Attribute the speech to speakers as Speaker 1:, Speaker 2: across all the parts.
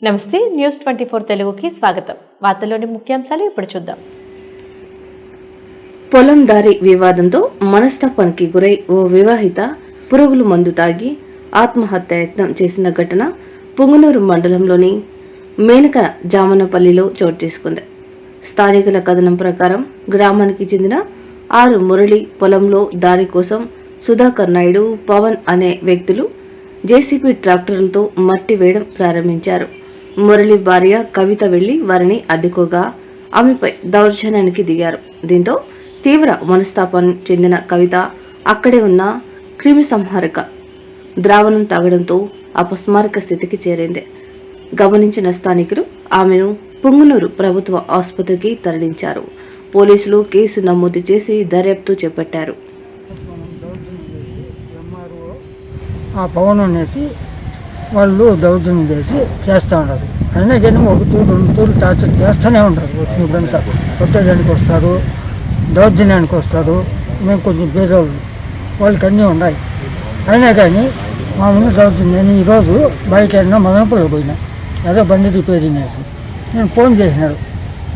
Speaker 1: నమస్తే న్యూస్ 24 తెలుగుకి స్వాగతం. వార్తల్లోని ముఖ్యాంశాలు ఇప్పుడు చూద్దాం.
Speaker 2: పొలం దారి వివాదంతో మనస్తాపానికి గురై ఓ వివాహిత పురుగుల మందు తాగి ఆత్మహత్యాయత్నం చేసిన ఘటన పుంగనూరు మండలంలోని మేనక జామనపల్లిలో చోటు చేసుకుంది. స్థానికుల కథనం ప్రకారం గ్రామానికి చెందిన మురళి పొలంలో దారి కోసం సుధాకర్ నాయుడు, పవన్ అనే వ్యక్తులు జేసీబీ ట్రాక్టర్లతో మట్టి వేయడం ప్రారంభించారు. మురళి భార్య కవిత వెళ్లి వారిని అడ్డుకోగా ఆమెపై దౌర్జన్యానికి దిగారు. దీంతో తీవ్ర మనస్తాపం చెందిన కవిత అక్కడే ఉన్న క్రిమి సంహారక ద్రావణం తాగడంతో అపస్మారక స్థితికి చేరింది. గమనించిన స్థానికులు ఆమెను పుంగనూరు ప్రభుత్వ ఆసుపత్రికి తరలించారు. పోలీసులు కేసు నమోదు చేసి దర్యాప్తు చేపట్టారు.
Speaker 3: పవన్ అనేసి వాళ్ళు దౌర్జన్యం చేసి చేస్తూ ఉంటారు. అయినా కానీ ఒక తూరు రెండు తూర్లు టార్చర్ చేస్తూనే ఉంటారు. వచ్చినప్పుడంతా కొట్టేదానికి వస్తారు, దౌర్జన్యానికి వస్తారు. మేము కొంచెం పేదవాళ్ళు, వాళ్ళకి అన్నీ ఉన్నాయి. అయినా కానీ మా ముందు దౌర్జన్యం. నేను ఈరోజు బయట అయినా మదనపల్లి పోయినా, ఏదో బండి రిపేరింగ్ చేసి నేను ఫోన్ చేసినారు.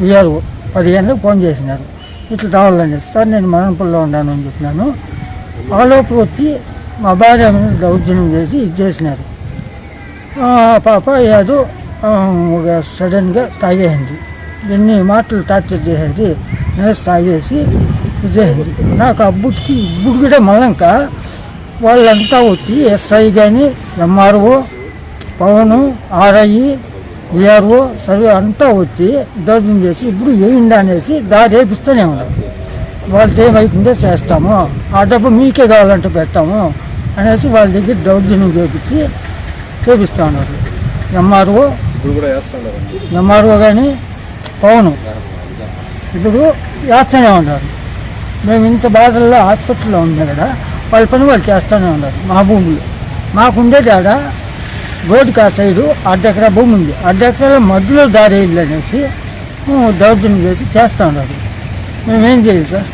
Speaker 3: విఆర్ఓ 10 గంటలకు ఫోన్ చేసినారు, ఇట్లా రావాలని. సార్ నేను మదనపల్లిలో ఉన్నాను అని చెప్పినాను. ఆ లోపు వచ్చి మా భార్య మీద దౌర్జన్యం చేసి ఇది చేసినారు. పాప ఏదో సడన్గా తాగేసింది. ఎన్ని మాటలు టార్చర్ చేసేది, తాగేసి ఇది చేసింది. నాకు అబ్బుడికి ఇప్పుడు కూడా మళ్ళంక వాళ్ళంతా వచ్చి ఎస్ఐ కానీ, ఎంఆర్ఓ, పవను, ఆర్ఐ, విఆర్ఓ సర్వే అంతా వచ్చి దౌర్జన్యం చేసి ఇప్పుడు ఏందా అనేసి దారి వేపిస్తూనే ఉన్నారు. వాళ్ళతో ఏమవుతుందో చేస్తాము, ఆ డబ్బు మీకే కావాలంటే పెడతాము అనేసి వాళ్ళ దగ్గర దౌర్జన్యం చేపిస్తూ ఉన్నారు. ఎంఆర్ఓ కానీ పవను ఇప్పుడు వేస్తూనే ఉన్నారు. మేము ఇంత బాధల్లో హాస్పిటల్లో ఉంది కదా, వాళ్ళ పని వాళ్ళు చేస్తూనే ఉన్నారు. మా భూములు మాకుండేది ఆడ రోడ్డుకి ఆ సైడు 1/2 ఎకరా భూమి ఉంది. 1/2 ఎకరాల మధ్యలో దారి ఇల్లు అనేసి దౌర్జన్యం చేస్తూ ఉన్నారు. మేమేం చేయాలి సార్?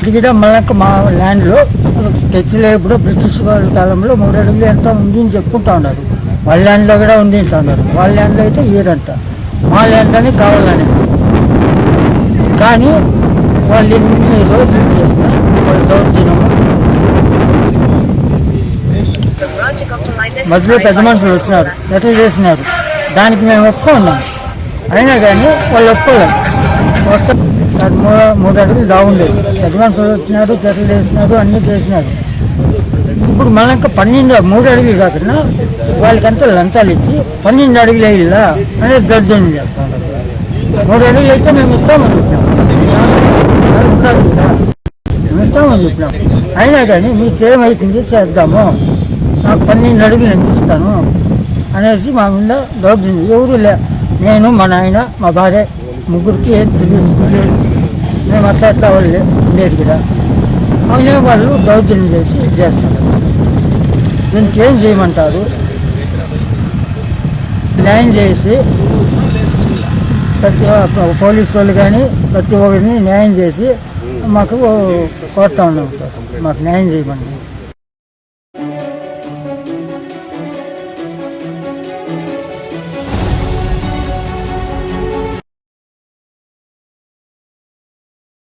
Speaker 3: ఇది మళ్ళీ మా ల్యాండ్లో స్కెచ్లో ఇప్పుడు బ్రిటిష్ వాళ్ళ కాలంలో 3 అడుగులు ఎంత ఉంది అని చెప్పుకుంటూ ఉన్నారు. వాళ్ళ ల్యాండ్లో కూడా ఉంది అంటున్నారు. వాళ్ళ ల్యాండ్లో అయితే ఈరంట, మా ల్యాండ్లోనే కావాలని. కానీ వాళ్ళు ఎన్ని రోజులు చేసిన వాళ్ళు దౌర్జన్యము. మధ్యలో పెద్ద మనుషులు వచ్చినారు, సెటిల్ చేసినారు. దానికి మేము ఒప్పుకున్నాం. అయినా కానీ వాళ్ళు ఒప్పుకోలేదు. వస్తే సార్ 3 అడుగులు దావుండేది. పెద్ద మనుషులు వచ్చినారు, సెటిల్ చేసినారు, అన్నీ చేసినారు. ఇప్పుడు మళ్ళీ ఇంకా 3 అడుగులు కాకుండా వాళ్ళకంతా లంచాలు ఇచ్చి 12 అడుగులు వేయాలా అనేది దౌర్జన్యం చేస్తాం. 3 అడుగులు అయితే మేము ఇస్తామని చెప్పినాం, మేము ఇస్తామని చెప్పినాం. అయినా కానీ మీకు ఏమైతుంది చేద్దాము, నాకు 12 అడుగులు నేను ఇస్తాను అనేసి మా మీద దౌర్జన్యం. ఎవరు లే, నేను, మా నాయన, మా భార్య, ముగ్గురికి ఏం తెలియదు. మేము అట్లా వాళ్ళు ఉండేది కదా. అవునే వాళ్ళు దౌర్జన్యం చేస్తున్నారు. దీనికి ఏం చేయమంటారు? న్యాయం చేసి ప్రతి పోలీసు వాళ్ళు కానీ ప్రతి ఒక్కరిని న్యాయం చేసి మాకు కోరుతా ఉన్నాం సార్. మాకు న్యాయం చేయమని.